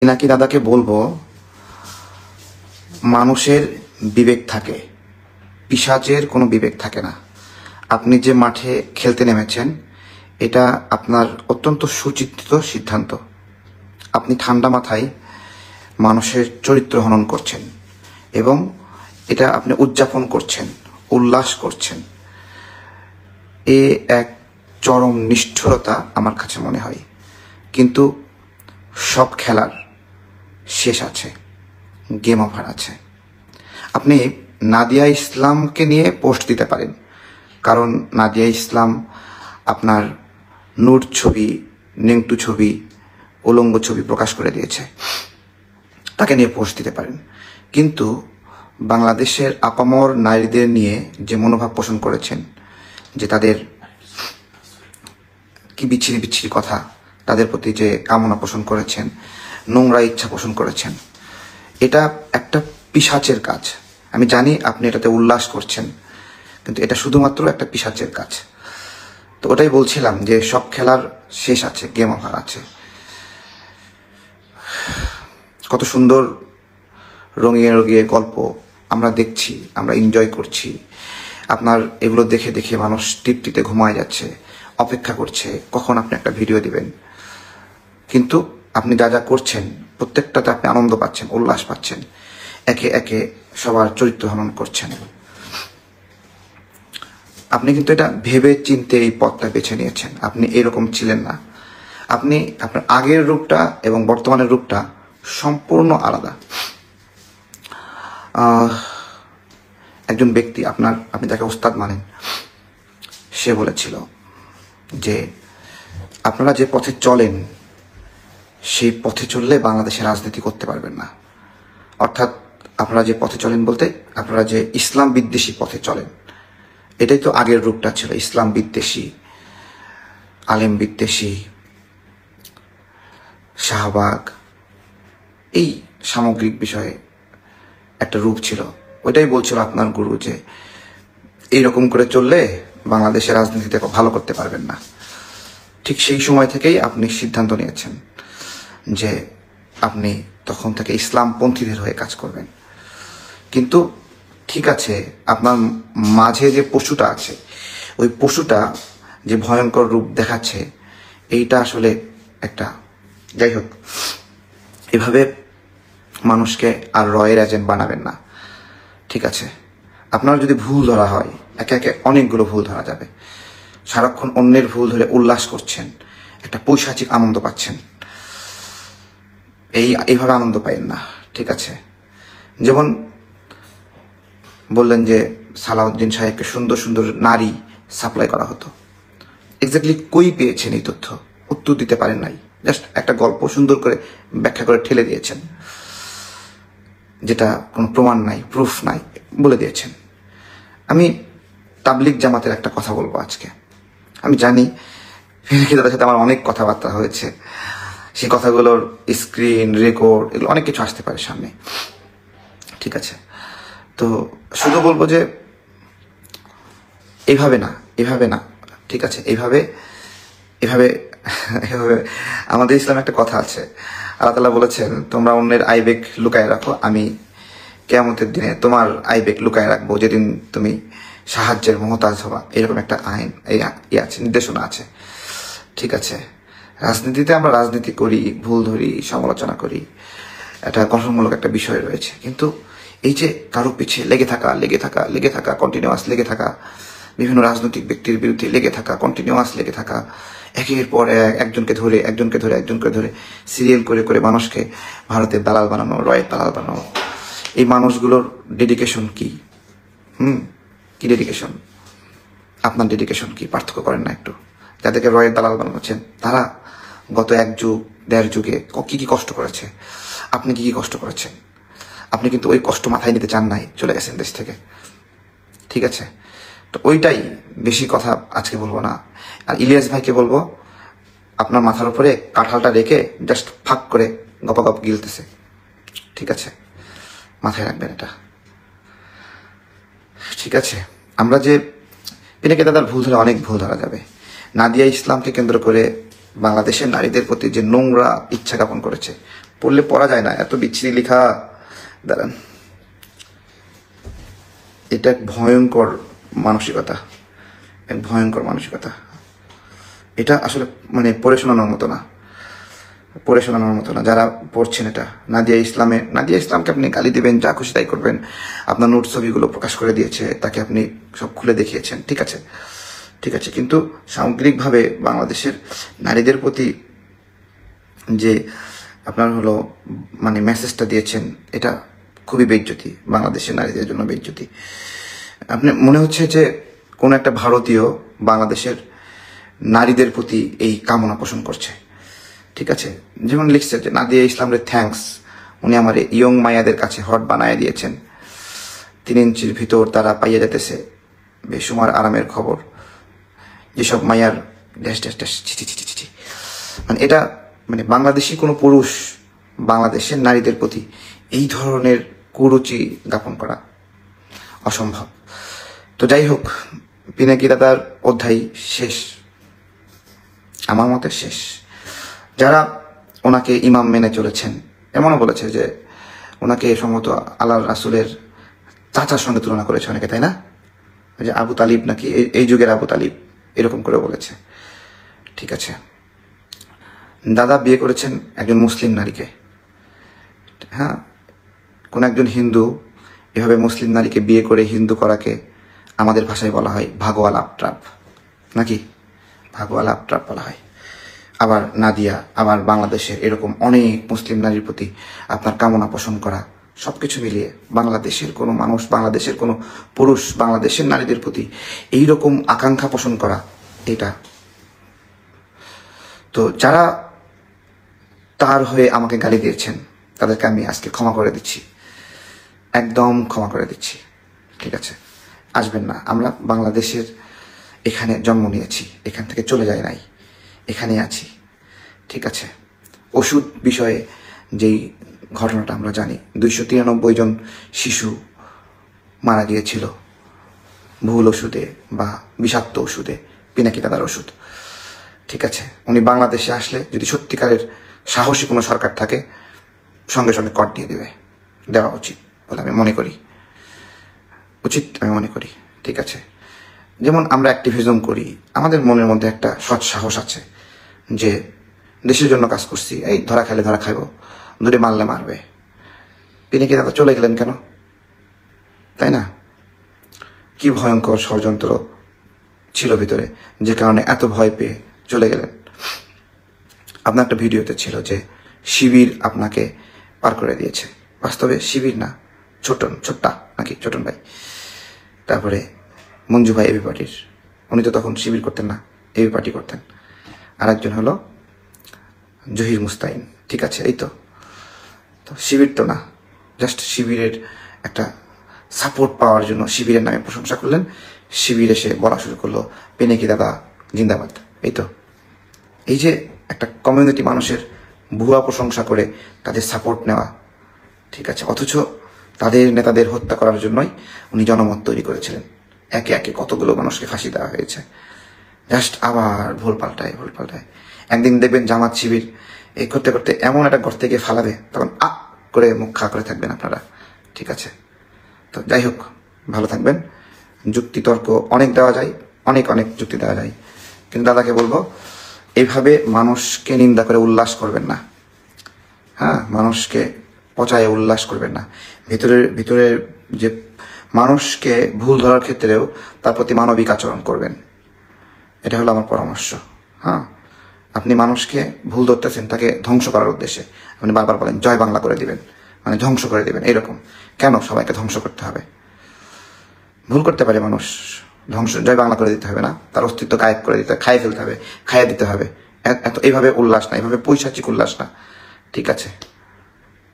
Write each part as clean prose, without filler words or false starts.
নাকি দাদাকে বলবো, মানুষের বিবেক থাকে, পিশাচের কোনো বিবেক থাকে না। আপনি যে মাঠে খেলতে নেমেছেন, এটা আপনার অত্যন্ত সুচিন্তিত সিদ্ধান্ত। আপনি ঠান্ডা মাথায় মানুষের চরিত্র হনন করছেন এবং এটা আপনি উদযাপন করছেন, উল্লাস করছেন। এ এক চরম নিষ্ঠুরতা আমার কাছে মনে হয়। কিন্তু সব খেলার শেষ আছে, গেম ওভার আছে। আপনি নাদিয়া ইসলামকে নিয়ে পোস্ট দিতে পারেন, কারণ নাদিয়া ইসলাম আপনার নুড ছবি, নেংটু ছবি, উলঙ্গ ছবি প্রকাশ করে দিয়েছে, তাকে নিয়ে পোস্ট দিতে পারেন। কিন্তু বাংলাদেশের আপামর নারীদের নিয়ে যে মনোভাব পোষণ করেছেন, যে তাদের কি বিচ্ছিরি বিচ্ছিরি কথা, তাদের প্রতি যে কামনা পোষণ করেছেন, নোংরা ইচ্ছা পোষণ করেছেন, এটা একটা পিশাচের কাজ। আমি জানি আপনি এটাতে উল্লাস করছেন, কিন্তু এটা শুধুমাত্র একটা পিশাচের কাজ। তো ওটাই বলছিলাম যে সব খেলার শেষ আছে, গেম ওভার আছে। কত সুন্দর রঙিয়ে রঙিয়ে গল্প আমরা দেখছি, আমরা এনজয় করছি। আপনার এগুলো দেখে দেখে মানুষ তৃপ্তিতে ঘুমায় যাচ্ছে, অপেক্ষা করছে কখন আপনি একটা ভিডিও দিবেন। কিন্তু আপনি যা যা করছেন প্রত্যেকটাতে আপনি আনন্দ পাচ্ছেন, উল্লাস পাচ্ছেন, একে একে সবার চরিত্র হনন করছেন। আপনি কিন্তু এটা ভেবে চিন্তে এই পথটা বেছে নিয়েছেন। আপনি এরকম ছিলেন না। আপনি আপনার আগের রূপটা এবং বর্তমানের রূপটা সম্পূর্ণ আলাদা। একজন ব্যক্তি, আপনি যাকে ওস্তাদ মানেন, সে বলেছিল যে আপনারা যে পথে চলেন সেই পথে চললে বাংলাদেশে রাজনীতি করতে পারবেন না। অর্থাৎ আপনারা যে পথে চলেন বলতে আপনারা যে ইসলাম বিদ্বেষী পথে চলেন, এটাই তো আগের রূপটা ছিল। ইসলাম বিদ্বেষী, আলেম বিদ্বেষী, শাহবাগ, এই সামগ্রিক বিষয়ে একটা রূপ ছিল। ওইটাই বলছিল আপনার গুরু যে এইরকম করে চললে বাংলাদেশের রাজনীতিতে ভালো করতে পারবেন না। ঠিক সেই সময় থেকেই আপনি সিদ্ধান্ত নিয়েছেন যে আপনি তখন থেকে ইসলামপন্থীদের হয়ে কাজ করবেন। কিন্তু ঠিক আছে, আপনার মাঝে যে পশুটা আছে, ওই পশুটা যে ভয়ঙ্কর রূপ দেখাচ্ছে, এইটা আসলে একটা, যাই হোক, এভাবে মানুষকে আর রয়ের এজেন্ট বানাবেন না। ঠিক আছে, আপনার যদি ভুল ধরা হয়, একে একে অনেকগুলো ভুল ধরা যাবে। সারাক্ষণ অন্যের ভুল ধরে উল্লাস করছেন, একটা পৈশাচিক আনন্দ পাচ্ছেন। এইভাবে আনন্দ পাইন না। ঠিক আছে, যেমন বললেন যে সালাউদ্দিন সাহেবকে সুন্দর সুন্দর নারী সাপ্লাই করা হতো। এক্স্যাক্টলি কই পেয়েছেন এই তথ্য? উত্তর দিতে পারেন নাই। জাস্ট একটা গল্প সুন্দর করে ব্যাখ্যা করে ঠেলে দিয়েছেন, যেটা কোনো প্রমাণ নাই, প্রুফ নাই, বলে দিয়েছেন। আমি তাবলিগ জামাতের একটা কথা বলবো আজকে। আমি জানি তাদের সাথে আমার অনেক কথাবার্তা হয়েছে, সেই কথাগুলোর স্ক্রিন রেকর্ড এগুলো অনেক কিছু আসতে পারে সামনে। ঠিক আছে, তো শুধু বলবো যে এইভাবে না। ঠিক আছে, এইভাবে আমাদের ইসলামে একটা কথা আছে, আল্লাহ তাআলা বলেছেন, তোমরা অন্যের আইবেক লুকায় রাখো, আমি কিয়ামতের দিনে তোমার আইবেক লুকায় রাখবো, যেদিন তুমি সাহায্যের মহতাজ হবা। এরকম একটা আইন আছে, নির্দেশনা আছে। ঠিক আছে, রাজনীতিতে আমরা রাজনীতি করি, ভুল ধরি, সমালোচনা করি, এটা গঠনমূলক একটা বিষয় রয়েছে। কিন্তু এই যে কারো পিছিয়ে লেগে থাকা, কন্টিনিউয়াস লেগে থাকা, বিভিন্ন রাজনৈতিক ব্যক্তির বিরুদ্ধে লেগে থাকা, কন্টিনিউয়াস লেগে থাকা, একের পর একজনকে ধরে সিরিয়াল করে মানুষকে ভারতের দালাল বানানো, রয়ের দালাল বানানো, এই মানুষগুলোর ডেডিকেশন কি? কি ডেডিকেশন? আপনার ডেডিকেশন কি? পার্থক্য করেন না একটু? যাদেরকে রয়ের দালাল বানাচ্ছেন, তারা গত 1 যুগ 1.5 যুগে কি কষ্ট করেছে, আপনি কি কষ্ট করেছেন? আপনি কিন্তু ওই কষ্ট মাথায় নিতে চান নাই, চলে গেছেন দেশ থেকে। ঠিক আছে, তো ওইটাই, বেশি কথা আজকে বলবো না। আর ইলিয়াস ভাইকে বলবো, আপনার মাথার উপরে কাঁঠালটা রেখে জাস্ট ফাঁক করে গপাগপ গিলতেছে। ঠিক আছে, মাথায় রাখবেন এটা। ঠিক আছে, আমরা যে পিনাকি দাদার ভুল ধরে অনেক ভুল ধরা যাবে। নাদিয়া ইসলামকে কেন্দ্র করে বাংলাদেশের নারীদের প্রতি যে নোংরা ইচ্ছা জ্ঞাপন করেছে, পড়লে পড়া যায় না, এত বিচ্ছিরি লেখা। দাঁড়ান, এটা এক ভয়ঙ্কর মানসিকতা, এক ভয়ঙ্কর মানসিকতা। এটা আসলে মানে পড়ে শোনানোর মতো না, পড়ে শোনানোর মতো না। যারা পড়ছেন এটা, নাদিয়া ইসলামকে আপনি গালি দিবেন, যা খুশি তাই করবেন, আপনার নোট ছবিগুলো প্রকাশ করে দিয়েছে, তাকে আপনি সব খুলে দেখিয়েছেন, ঠিক আছে, ঠিক আছে, কিন্তু সামগ্রিকভাবে বাংলাদেশের নারীদের প্রতি যে আপনার হলো মানে মেসেজটা দিয়েছেন, এটা খুবই বেইজ্জতি, বাংলাদেশের নারীদের জন্য বেইজ্জতি। আপনি মনে হচ্ছে যে কোন একটা ভারতীয় বাংলাদেশের নারীদের প্রতি এই কামনা পোষণ করছে, ঠিক আছে। যেমন লিখছে যে নাদিয়া ইসলামের থ্যাঙ্কস, উনি আমার ইয়ং মায়াদের কাছে হট বানায় দিয়েছেন, 3 ইঞ্চির ভিতর তারা পাইয়া যেতেছে বেসুমার আরামের খবর, যেসব মায়ার ড্যাশ ড্যাশ ড্যাশ ছি ছি ছি ছি। মানে এটা মানে বাংলাদেশি কোনো পুরুষ বাংলাদেশের নারীদের প্রতি এই ধরনের কুরুচি জ্ঞাপন করা অসম্ভব। তো যাই হোক, পিনাকি দাদার অধ্যায় শেষ, আমার মতে শেষ। যারা ওনাকে ইমাম মেনে চলেছেন, এমনও বলেছে যে ওনাকে সম্ভবত আল্লাহ রাসূলের চাচার সঙ্গে তুলনা করেছে অনেকে, তাই না? যে আবু তালিব নাকি এই যুগের আবু তালিব, এরকম করে বলেছে, ঠিক আছে। দাদা বিয়ে করেছেন একজন মুসলিম নারীকে, হ্যাঁ, কোন একজন হিন্দু এভাবে মুসলিম নারীকে বিয়ে করে হিন্দু করাকে আমাদের ভাষায় বলা হয় ভাগোয়া লাপট্রাপ, নাকি ভাগোয়া লাপট্রাপ বলা হয়। আবার নাদিয়া, আবার বাংলাদেশের এরকম অনেক মুসলিম নারীর প্রতি আপনার কামনা পোষণ করা, সবকিছু মিলিয়ে বাংলাদেশের কোনো মানুষ, বাংলাদেশের কোনো পুরুষ বাংলাদেশের নারীদের প্রতি এইরকম আকাঙ্ক্ষা পোষণ করা, এটা তো যারা তার হয়ে আমাকে গালি দিয়েছেন তাদেরকে আমি আজকে ক্ষমা করে দিচ্ছি, একদম ক্ষমা করে দিচ্ছি, ঠিক আছে। আসবেন না, আমরা বাংলাদেশের এখানে জন্ম নিয়েছি, এখান থেকে চলে যাই নাই, এখানে আছি, ঠিক আছে। ওষুধ বিষয়ে যেই ঘটনাটা আমরা জানি, 293 জন শিশু মারা গিয়েছিল ভুল ওষুধে বা বিষাক্ত ওষুধে, পিনাকি দাদার ওষুধ, ঠিক আছে। উনি বাংলাদেশে আসলে যদি সত্যিকারের সাহসী কোনো সরকার থাকে, সঙ্গে সঙ্গে কর দিয়ে দেওয়া উচিত বলে আমি মনে করি, উচিত আমি মনে করি, ঠিক আছে। যেমন আমরা অ্যাক্টিভিজম করি, আমাদের মনের মধ্যে একটা সৎ সাহস আছে যে দেশের জন্য কাজ করছি, এই ধরা খাইলে ধরা খাইব, দূরে মারলে মারবে। পিনাকি দাদা চলে গেলেন কেন, তাই না? কি ভয়ঙ্কর ষড়যন্ত্র ছিল ভিতরে, যে কারণে এত ভয় পেয়ে চলে গেলেন। আপনার একটা ভিডিওতে ছিল যে শিবির আপনাকে পার করে দিয়েছে, বাস্তবে শিবির না, ছোট্টা নাকি ছোটন ভাই, তারপরে মঞ্জু ভাই এবি পার্টির, উনি তো তখন শিবির করতেন না, এবি পার্টি করতেন। আর একজন হলো জহির মুস্তাইন, ঠিক আছে। এই তো শিবির তো না, জাস্ট শিবিরের একটা সাপোর্ট পাওয়ার জন্য শিবিরের নামে প্রশংসা করলেন, শিবির এসে বলা শুরু করলো পিনাকি দাদা জিন্দাবাদ। এই যে একটা কমিউনিটি মানুষের ভুয়া প্রশংসা করে তাদের সাপোর্ট নেওয়া, ঠিক আছে, অথচ তাদের নেতাদের হত্যা করার জন্যই উনি জনমত তৈরি করেছিলেন। একে একে কতগুলো মানুষকে ফাঁসি দেওয়া হয়েছে, জাস্ট আবার ভুল পাল্টায়। একদিন দেখবেন জামাত শিবির এই করতে করতে এমন একটা গর্তে গিয়ে ফালাবে, তখন করে মুখ খা করে থাকবেন আপনারা, ঠিক আছে। তো যাই হোক, ভালো থাকবেন। যুক্তি তর্ক অনেক দেওয়া যায়, অনেক যুক্তি দেওয়া যায়, কিন্তু দাদাকে বলবো এইভাবে মানুষকে নিন্দা করে উল্লাস করবেন না, হ্যাঁ, মানুষকে পচায় উল্লাস করবেন না। ভিতরে যে মানুষকে ভুল ধরার ক্ষেত্রেও তার প্রতি মানবিক আচরণ করবেন, এটা হলো আমার পরামর্শ। হ্যাঁ, আপনি মানুষকে ভুল ধরতেছেন তাকে ধ্বংস করার উদ্দেশ্যে, আপনি বারবার বলেন জয় বাংলা করে দিবেন, মানে ধ্বংস করে দিবেন, এরকম কেন সবাইকে ধ্বংস করতে হবে? ভুল করতে পারে মানুষ, ধ্বংস জয় বাংলা করে দিতে হবে না, তার অস্তিত্ব গায়েব করে দিতে, খাইয়ে ফেলতে হবে, খাইয়ে দিতে হবে। এত এইভাবে উল্লাস না, এইভাবে পৈশাচিক উল্লাস না, ঠিক আছে।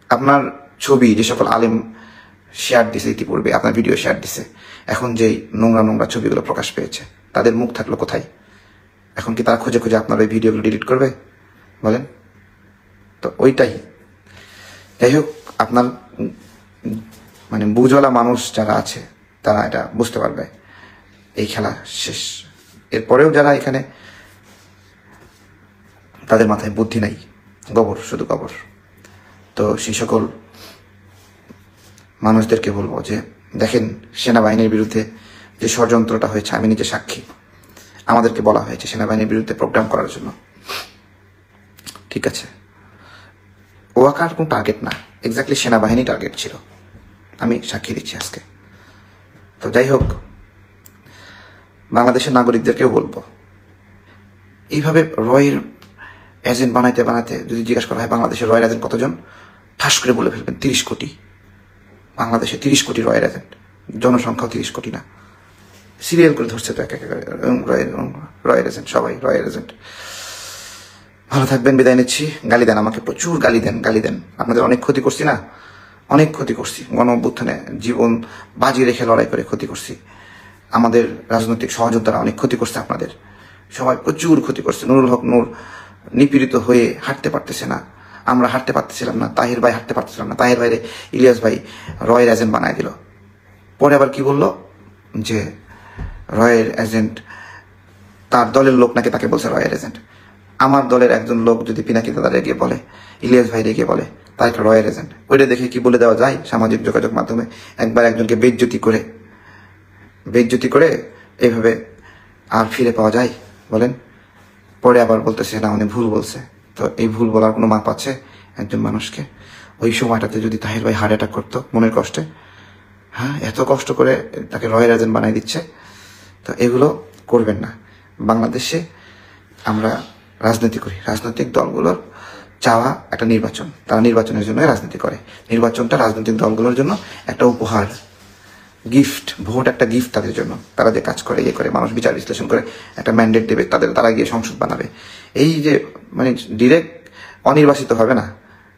আপনার ছবি যে সকল আলেম শেয়ার দিছে, ইতিপূর্বে আপনার ভিডিও শেয়ার দিছে, এখন যেই নোংরা ছবিগুলো প্রকাশ পেয়েছে, তাদের মুখ থাকলো কোথায়? এখন কি তারা খুঁজে আপনার ওই ভিডিওগুলো ডিলিট করবে বলেন? তো ওইটাই। যাই হোক, আপনার মানে বুঝওয়ালা মানুষ যারা আছে তারা এটা বুঝতে পারবে, এই খেলা শেষ। এরপরেও যারা এখানে, তাদের মাথায় বুদ্ধি নাই, গোবর, শুধু গোবর। তো সেই সকল মানুষদেরকে বলবো যে দেখেন, সেনাবাহিনীর বিরুদ্ধে যে ষড়যন্ত্রটা হয়েছে, আমি নিজে সাক্ষী। আমাদেরকে বলা হয়েছে সেনাবাহিনীর বিরুদ্ধে প্রোগ্রাম করার জন্য, ঠিক আছে? ওয়াকার কোনো টার্গেট না, এক্স্যাক্টলি সেনাবাহিনী টার্গেট ছিল। আমি সাক্ষী দিচ্ছি আজকে। তো যাই হোক, বাংলাদেশের নাগরিকদেরকেও বলবো, এইভাবে রয়ের এজেন্ট বানাইতে বানাইতে যদি জিজ্ঞাসা করা হয় বাংলাদেশের রয়ের এজেন্ট কতজন, ঠাস করে বলে ফেলবেন 30 কোটি। বাংলাদেশে 30 কোটি রয়ের এজেন্ট, জনসংখ্যাও 30 কোটি না। সিরিয়াল করে ধরছে তো এক এক রয়ের এজেন্ট, সবাই রয়ের এজেন্ট। ভালো থাকবেন, বিদায় নিচ্ছি। গালি দেন আমাকে, প্রচুর গালি দেন, গালি দেন। আপনাদের অনেক ক্ষতি করছি না, অনেক ক্ষতি করছি। গণ অভ্যুত্থানে জীবন বাজি রেখে লড়াই করে ক্ষতি করছি। আমাদের রাজনৈতিক সহযোদ্ধারা অনেক ক্ষতি করছে, আপনাদের সবাই প্রচুর ক্ষতি করছে। নুরুল হক নূর নিপীড়িত হয়ে হাঁটতে পারতেছে না, আমরা হাঁটতে পারতেছিলাম না, তাহির ভাই হাঁটতে পারতেছিলাম না, তাহির ভাইরে ইলিয়াস ভাই রয়ের এজেন্ট বানায় দিল। পরে আবার কি বললো যে রয়ের এজেন্ট, তার দলের লোক নাকি তাকে বলছে রয়ের এজেন্ট। আমার দলের একজন লোক যদি পিনাকি দাদারে গিয়ে বলে, ইলিয়াস ভাইরে গিয়ে বলে তার একটা রয়ের এজেন্ট, ওইটা দেখে কি বলে দেওয়া যায় সামাজিক যোগাযোগ মাধ্যমে? একবার একজনকে বেইজ্জতি করে এইভাবে আর ফিরে পাওয়া যায় বলেন? পরে আবার বলতেছে না উনি ভুল বলছে। তো এই ভুল বলার কোনো মাপ আছে একজন মানুষকে? ওই সময়টাতে যদি তাহির ভাই হার্ট অ্যাটাক করতো মনের কষ্টে, হ্যাঁ, এত কষ্ট করে তাকে রয়ের এজেন্ট বানাই দিচ্ছে। তো এগুলো করবেন না। বাংলাদেশে আমরা রাজনীতি করি, রাজনৈতিক দলগুলোর চাওয়া একটা নির্বাচন, তারা নির্বাচনের জন্য রাজনীতি করে। নির্বাচনটা রাজনৈতিক দলগুলোর জন্য একটা উপহার, গিফট। ভোট একটা গিফট তাদের জন্য। তারা যে কাজ করে, করে মানুষ বিচার বিশ্লেষণ করে একটা ম্যান্ডেট দেবে তাদের, তারা গিয়ে সংসদ বানাবে। এই যে মানে ডিরেক্ট অনির্বাচিত হবে না,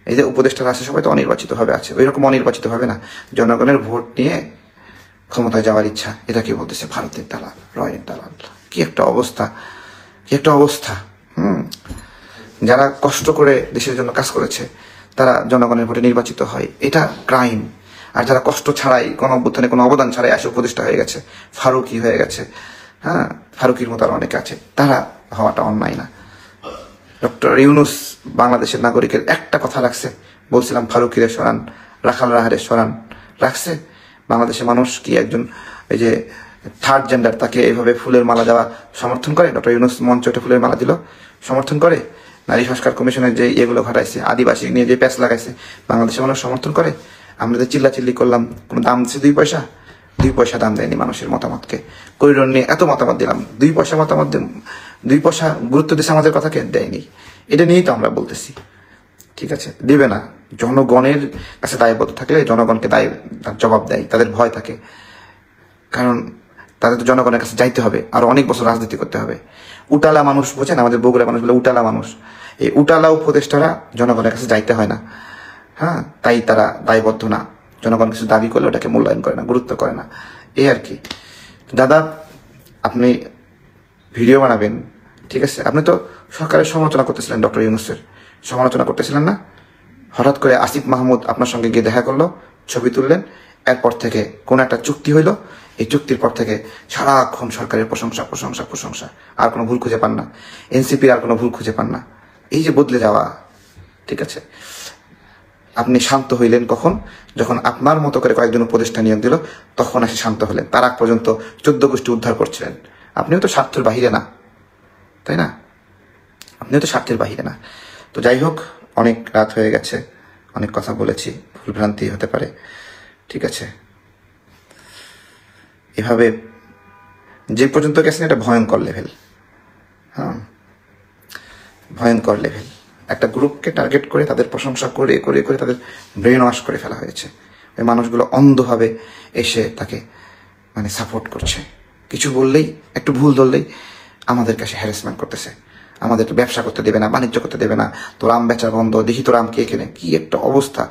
এই যে উপদেষ্টারা আছে সবাই তো অনির্বাচিত হবে আছে, ওই রকম অনির্বাচিত হবে না। জনগণের ভোট নিয়ে ক্ষমতায় যাওয়ার ইচ্ছা, এটাকে বলতেছে ভারতের দালাল, রয়ের দালাল। কি একটা অবস্থা, কি একটা অবস্থা। যারা কষ্ট করে দেশের জন্য কাজ করেছে তারা জনগণের ভোটে নির্বাচিত হয়, এটা ক্রাইম। আর যারা কষ্ট ছাড়াই, কোনো অভ্যুত্থানে কোনো অবদান ছাড়াই আসে উপদেষ্টা হয়ে গেছে, ফারুকি হয়ে গেছে, হ্যাঁ, ফারুকির মতো আর অনেকে আছে, তারা হওয়াটা অন্যায় না। ডক্টর ইউনূস বাংলাদেশের নাগরিকের একটা কথা রাখছে, বলছিলাম ফারুকিরে সরান, রাখাল রাহারে সরান, রাখছে? বাংলাদেশের মানুষ কি একজন এই যে থার্ড জেন্ডার তাকে এইভাবে ফুলের মালা দেওয়া সমর্থন করে? ডক্টর ইউনূস মঞ্চটা ফুলের মালা দিল, সমর্থন করে? নারী সংস্কার কমিশনের যে এগুলো ঘটাইছে, আদিবাসী নিয়ে যে প্যাচ লাগাইছে, বাংলাদেশের মানুষ সমর্থন করে? আমরা যে চিল্লাচিল্লি করলাম, কোনো দাম দিচ্ছে 2 পয়সা? 2 পয়সা দাম দেয়নি মানুষের মতামতকে। করিডোর নিয়ে এত মতামত দিলাম, 2 পয়সা মতামত, 2 পয়সা গুরুত্ব দিচ্ছে আমাদের কথাকে? দেয়নি। এটা নিয়েই তো আমরা বলতেছি, ঠিক আছে? দিবে না। জনগণের কাছে দায়বদ্ধ থাকলে জনগণকে জবাব দেয়, তাদের ভয় থাকে। কারণ তাদের তো জনগণের কাছে যাইতে হবে, আর অনেক বছর রাজনীতি করতে হবে। উটালা মানুষ, বোঝেন, আমাদের বগুড়া মানুষ বলে উটালা মানুষ। এই উটালা উপদেষ্টারা জনগণের কাছে যাইতে হয় না, হ্যাঁ, তাই তারা দায়বদ্ধ না। জনগণ কিছু দাবি করলে ওটাকে মূল্যায়ন করে না, গুরুত্ব করে না, এই আর কি। দাদা, আপনি ভিডিও বানাবেন, ঠিক আছে? আপনি তো সরকারের সমালোচনা করতেছিলেন, ডক্টর ইউনূসের সমালোচনা করতেছিলেন না? হঠাৎ করে আসিফ মাহমুদ আপনার সঙ্গে গিয়ে দেখা করলো, ছবি তুললেন, এরপর থেকে কোন একটা চুক্তি হইলো, এই চুক্তির পর থেকে সারাক্ষণ সরকারের প্রশংসা প্রশংসা প্রশংসা, আর কোনো ভুল খুঁজে পান না। এনসিপির আর কোনো ভুল খুঁজে পান না। এই যে বদলে যাওয়া, ঠিক আছে? আপনি শান্ত হইলেন কখন? যখন আপনার মতো করে কয়েকজন উপদেষ্টা নিয়োগ দিল, তখন এসে শান্ত হলেন। তার আগ পর্যন্ত 14 গোষ্ঠী উদ্ধার করছিলেন। আপনিও তো স্বার্থের বাহিরে না, তাই না? আপনিও তো স্বার্থের বাহিরে না। তো যাই হোক, অনেক রাত হয়ে গেছে, অনেক কথা বলেছি, ভুলভ্রান্তি হতে পারে, ঠিক আছে? এভাবে যে পর্যন্ত গেছেন এটা ভয়ঙ্কর লেভেল, হ্যাঁ, ভয়ঙ্কর লেভেল। একটা গ্রুপকে টার্গেট করে তাদের প্রশংসা করে করে করে তাদের ব্রেন ওয়াশ করে ফেলা হয়েছে। ওই মানুষগুলো অন্ধভাবে এসে তাকে মানে সাপোর্ট করছে। কিছু বললেই, একটু ভুল ধরলেই আমাদের কাছে হ্যারাসমেন্ট করতেছে, আমাদের ব্যবসা করতে দেবে না, বাণিজ্য করতে দেবে না, তোর আম বেচা বন্ধ, দেখি তোর আম কে কেনে। কি একটা অবস্থা!